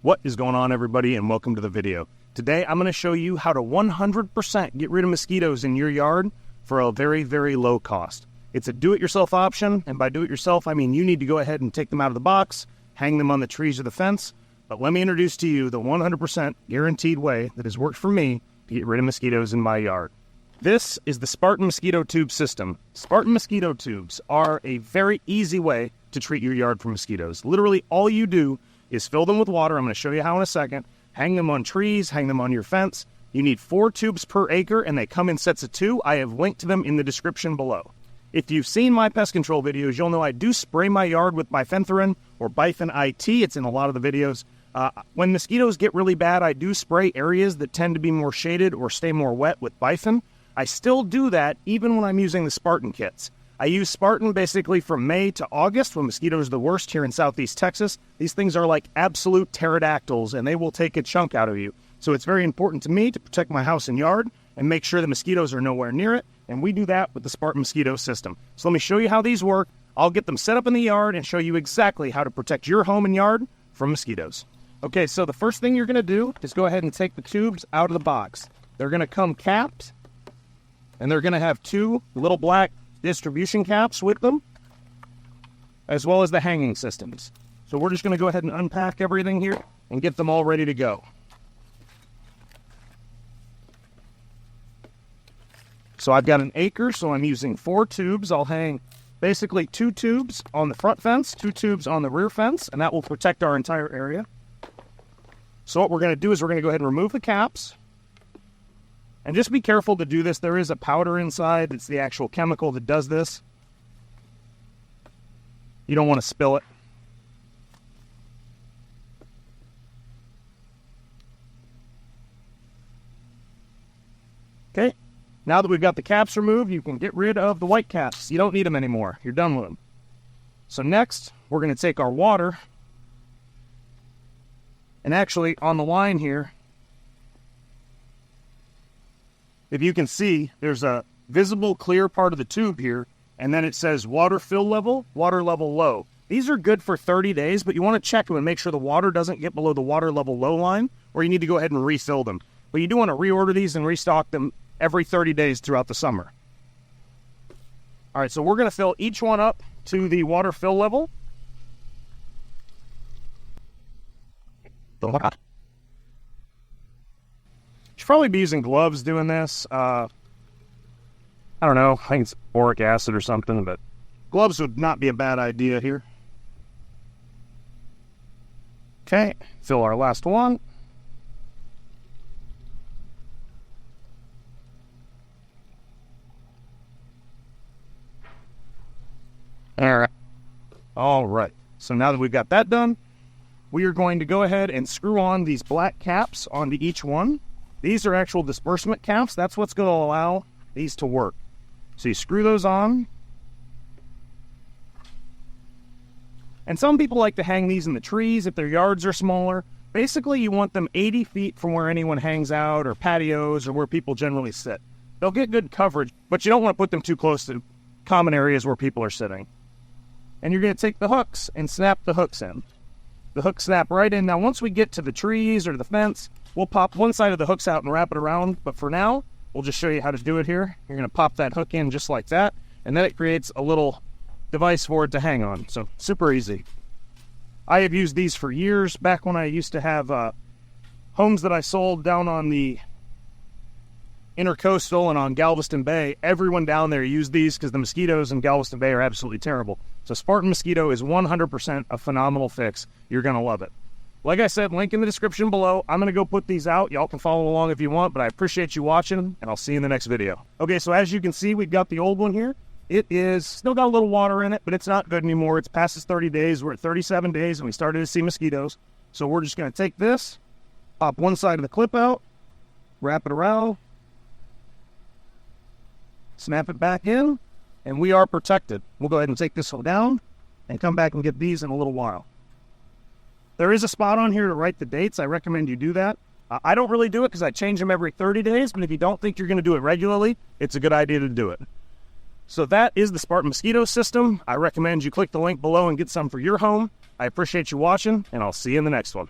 What is going on, everybody, and welcome to the video. Today I'm going to show you how to 100% get rid of mosquitoes in your yard for a very, very low cost. It's a do-it-yourself option, and by do-it-yourself I mean you need to go ahead and take them out of the box, hang them on the trees or the fence, but let me introduce to you the 100% guaranteed way that has worked for me to get rid of mosquitoes in my yard. This is the Spartan mosquito tube system. Spartan mosquito tubes are a very easy way to treat your yard for mosquitoes. Literally all you do is fill them with water. I'm going to show you how in a second. Hang them on trees, hang them on your fence. You need 4 tubes per acre, and they come in sets of 2. I have linked to them in the description below. If you've seen my pest control videos, you'll know I do spray my yard with bifenthrin or Bifin IT. It's in a lot of the videos. When mosquitoes get really bad, I do spray areas that tend to be more shaded or stay more wet with Bifin. I still do that even when I'm using the Spartan kits. I use Spartan basically from May to August when mosquitoes are the worst here in southeast Texas. These things are like absolute pterodactyls, and they will take a chunk out of you. So it's very important to me to protect my house and yard and make sure the mosquitoes are nowhere near it, and we do that with the Spartan mosquito system. So let me show you how these work. I'll get them set up in the yard and show you exactly how to protect your home and yard from mosquitoes. Okay, so the first thing you're going to do is go ahead and take the tubes out of the box. They're going to come capped, and they're going to have 2 little black distribution caps with them, as well as the hanging systems. So we're just going to go ahead and unpack everything here and get them all ready to go. So I've got an acre, so I'm using 4 tubes. I'll hang basically 2 tubes on the front fence, 2 tubes on the rear fence, and that will protect our entire area. So what we're going to do is we're going to go ahead and remove the caps. And just be careful to do this. There is a powder inside. It's the actual chemical that does this. You don't want to spill it. Okay. Now that we've got the caps removed, you can get rid of the white caps. You don't need them anymore. You're done with them. So next, we're going to take our water. And actually, on the line here, if you can see, there's a visible clear part of the tube here, and then it says water fill level, water level low. These are good for 30 days, but you want to check them and make sure the water doesn't get below the water level low line, or you need to go ahead and refill them. But you do want to reorder these and restock them every 30 days throughout the summer. All right, so we're going to fill each one up to the water fill level. Should probably be using gloves doing this. I don't know. I think it's boric acid or something, but gloves would not be a bad idea here. Okay, fill our last one. All right. So now that we've got that done, we are going to go ahead and screw on these black caps onto each one. These are actual disbursement caps. That's what's going to allow these to work. So you screw those on. And some people like to hang these in the trees if their yards are smaller. Basically, you want them 80 feet from where anyone hangs out or patios or where people generally sit. They'll get good coverage, but you don't want to put them too close to common areas where people are sitting. And you're going to take the hooks and snap the hooks in. The hooks snap right in. Now, once we get to the trees or the fence, we'll pop one side of the hooks out and wrap it around, but for now, we'll just show you how to do it here. You're going to pop that hook in just like that, and then it creates a little device for it to hang on. So, super easy. I have used these for years. Back when I used to have homes that I sold down on the Intercoastal and on Galveston Bay, everyone down there used these because the mosquitoes in Galveston Bay are absolutely terrible. So Spartan Mosquito is 100% a phenomenal fix. You're going to love it. Like I said, link in the description below. I'm going to go put these out. Y'all can follow along if you want, but I appreciate you watching, and I'll see you in the next video. Okay, so as you can see, we've got the old one here. It is still got a little water in it, but it's not good anymore. It's past its 30 days. We're at 37 days, and we started to see mosquitoes. So we're just going to take this, pop one side of the clip out, wrap it around, snap it back in, and we are protected. We'll go ahead and take this one down and come back and get these in a little while. There is a spot on here to write the dates. I recommend you do that. I don't really do it because I change them every 30 days, but if you don't think you're going to do it regularly, it's a good idea to do it. So that is the Spartan Mosquito system. I recommend you click the link below and get some for your home. I appreciate you watching, and I'll see you in the next one.